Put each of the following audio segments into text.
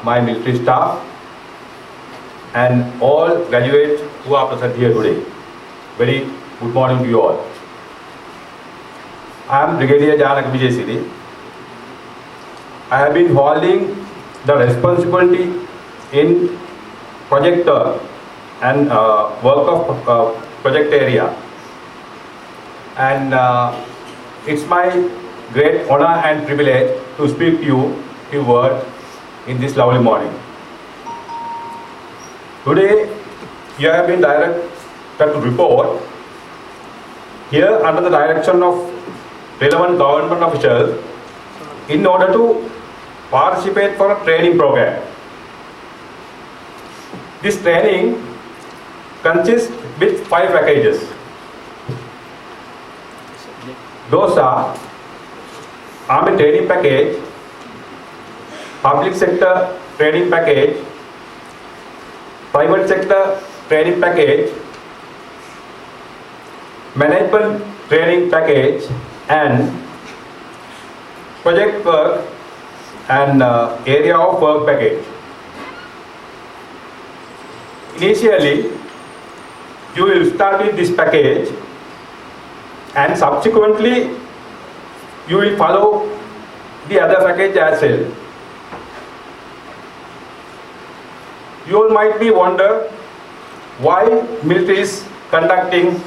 my military staff, and all graduates who are present here today. Very good morning to you all. I am Brigadier Janak Vijay Siri. I have been holding the responsibility in projector and work of project area, and it's my great honor and privilege to speak to you few words in this lovely morning. Today you have been directed to report here under the direction of relevant government officials in order to participate for a training program. This training consists with 5 packages. Those are Army training package, public sector training package, private sector training package, management training package, and project work and area of work package. Initially, you will start with this package, and subsequently you will follow the other package as well. You all might be wonder why military is conducting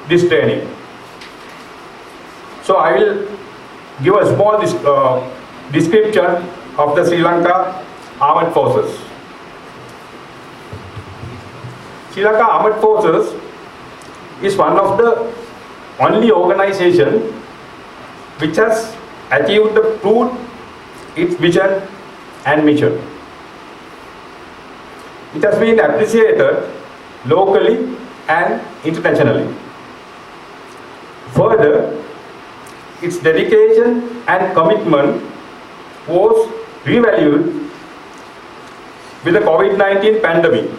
this training. So I will give a small description of the Sri Lanka Armed Forces. Sri Lanka Armed Forces is one of the only organization which has achieved the proved its vision and mission. It has been appreciated locally and internationally. Further, its dedication and commitment was revalued with the COVID-19 pandemic.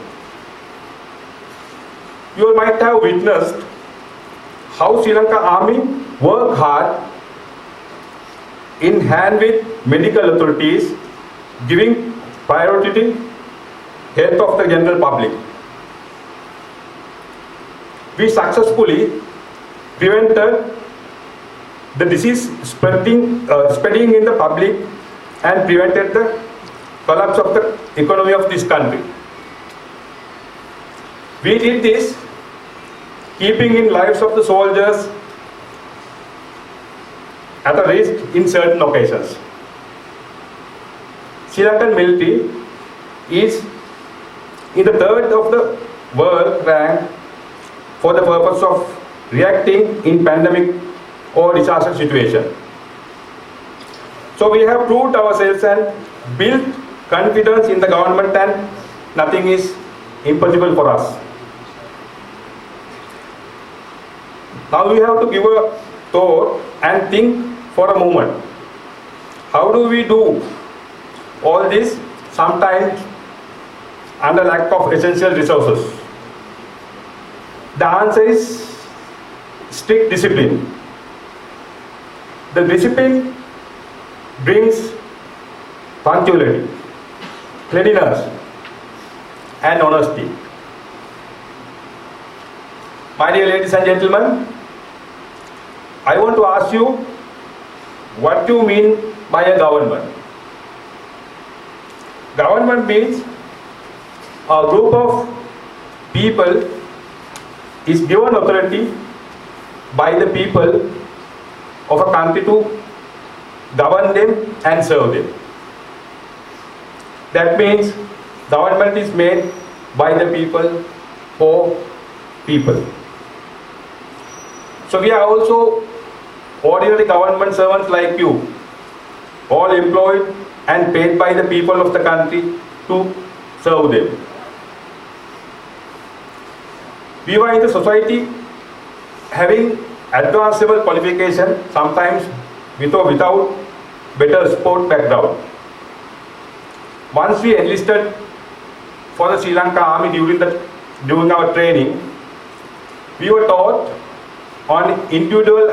You might have witnessed how Sri Lanka Army worked hard in hand with medical authorities, giving priority to health of the general public. We successfully prevented the disease spreading in the public and prevented the collapse of the economy of this country. We did this keeping in lives of the soldiers at a risk in certain occasions. Sri Lankan military is in the third of the world rank for the purpose of reacting in pandemic or disaster situation. So we have proved ourselves and built confidence in the government, and nothing is impossible for us. Now we have to give a thought and think for a moment. How do we do all this, sometimes under lack of essential resources? The answer is strict discipline. The discipline brings punctuality, cleanliness, and honesty. My dear ladies and gentlemen, I want to ask you, what do you mean by a government? Government means a group of people is given authority by the people of a country to govern them and serve them. That means government is made by the people for people. So we are also ordinary government servants like you, all employed and paid by the people of the country to serve them. We were in the society having advanced level qualification, sometimes with or without better sport background. Once we enlisted for the Sri Lanka Army during our training, we were taught on individual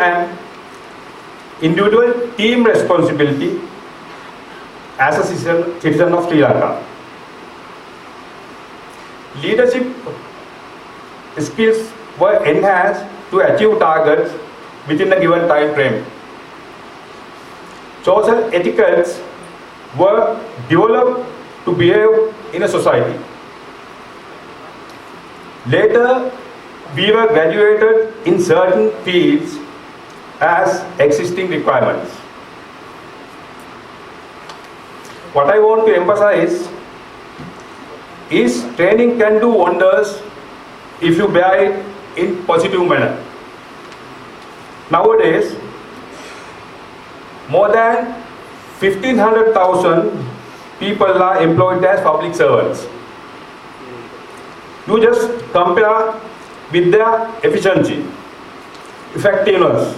team responsibility as a citizen of Sri Lanka. Leadership skills were enhanced to achieve targets within a given time frame. Social etiquettes were developed to behave in a society. Later, we were graduated in certain fields as existing requirements. What I want to emphasize is training can do wonders if you bear it in positive manner. Nowadays, more than 1,500,000 people are employed as public servants. You just compare with their efficiency, effectiveness,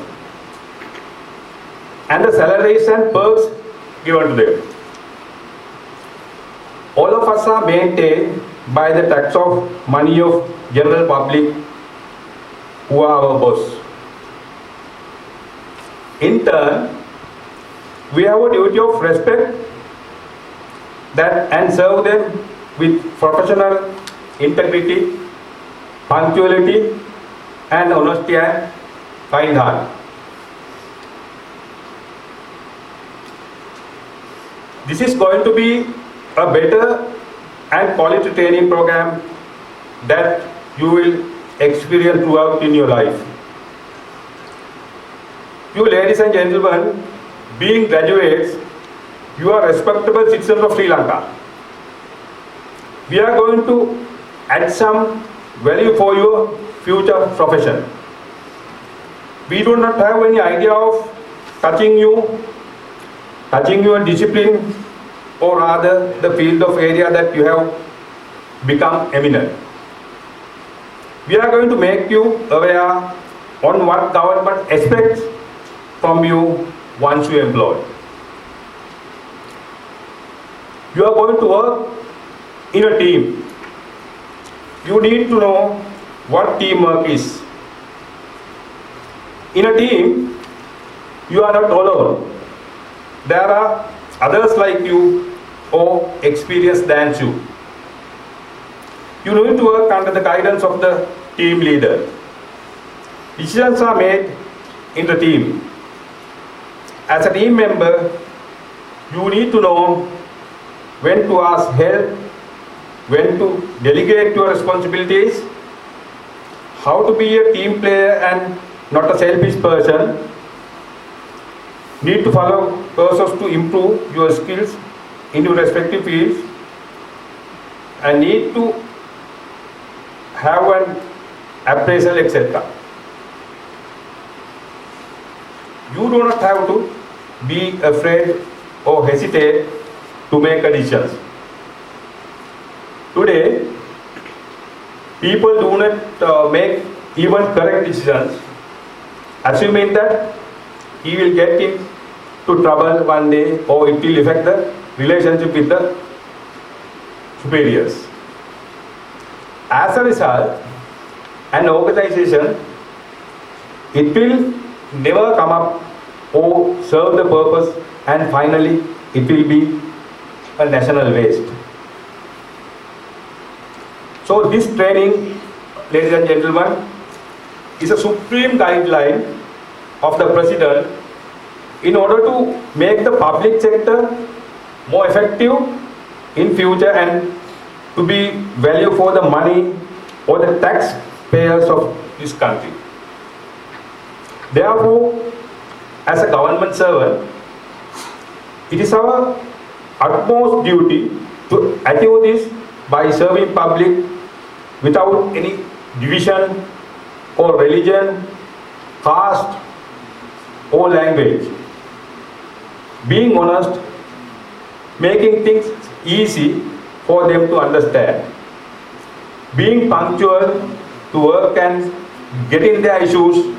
and the salaries and perks given to them. All of us are maintained by the tax of money of general public who are our boss. In turn, we have a duty of respect that and serve them with professional integrity, punctuality, and honesty and kind heart. This is going to be a better and quality training program that you will experience throughout in your life. You ladies and gentlemen, being graduates, you are respectable citizens of Sri Lanka. We are going to add some value for your future profession. We do not have any idea of touching your discipline, or rather the field of area that you have become eminent. We are going to make you aware on what government expects from you once you employ. You are going to work in a team. You need to know what teamwork is. In a team, you are not alone. There are others like you or experienced than you. You need to work under the guidance of the team leader. Decisions are made in the team. As a team member, you need to know when to ask help, when to delegate your responsibilities, how to be a team player and not a selfish person, need to follow process to improve your skills in your respective fields, and need to have an appraisal, etc. You do not have to be afraid or hesitate to make a decision. Today, people do not make even correct decisions, assuming that he will get into trouble one day or it will affect the relationship with the superiors. As a result, an organization, it will never come up or serve the purpose, and finally it will be a national waste. So this training, ladies and gentlemen, is a supreme guideline of the President in order to make the public sector more effective in future and to be value for the money or the taxpayers of this country. Therefore, as a government servant, it is our utmost duty to achieve this by serving public without any division or religion, caste or language. Being honest, making things easy for them to understand. Being punctual to work and getting their issues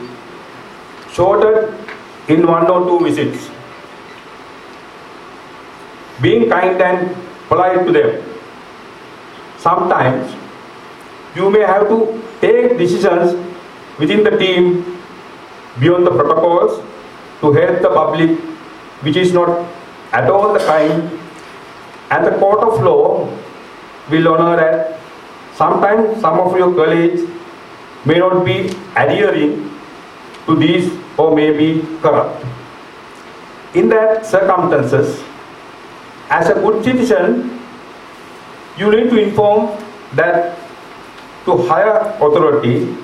sorted in 1 or 2 visits. Being kind and polite to them. Sometimes you may have to take decisions within the team beyond the protocols to help the public, which is not at all the kind And the court of law will honor that sometimes some of your colleagues may not be adhering to these or may be corrupt. In that circumstances, as a good citizen, you need to inform that to higher authority,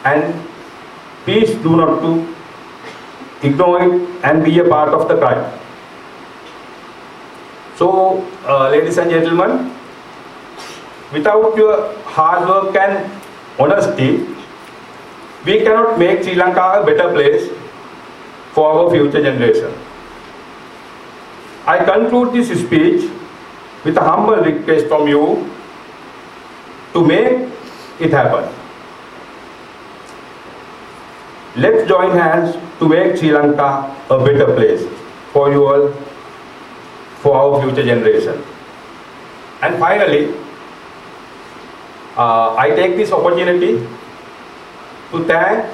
and please do not to ignore it and be a part of the crime. So, ladies and gentlemen, without your hard work and honesty, we cannot make Sri Lanka a better place for our future generation. I conclude this speech with a humble request from you to make it happen. Let's join hands to make Sri Lanka a better place for you all, for our future generation. And finally, I take this opportunity to thank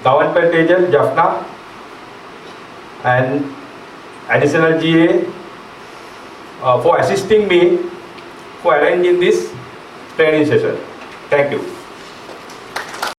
Government Agent Jaffna and Additional GA for assisting me for arranging this training session. Thank you.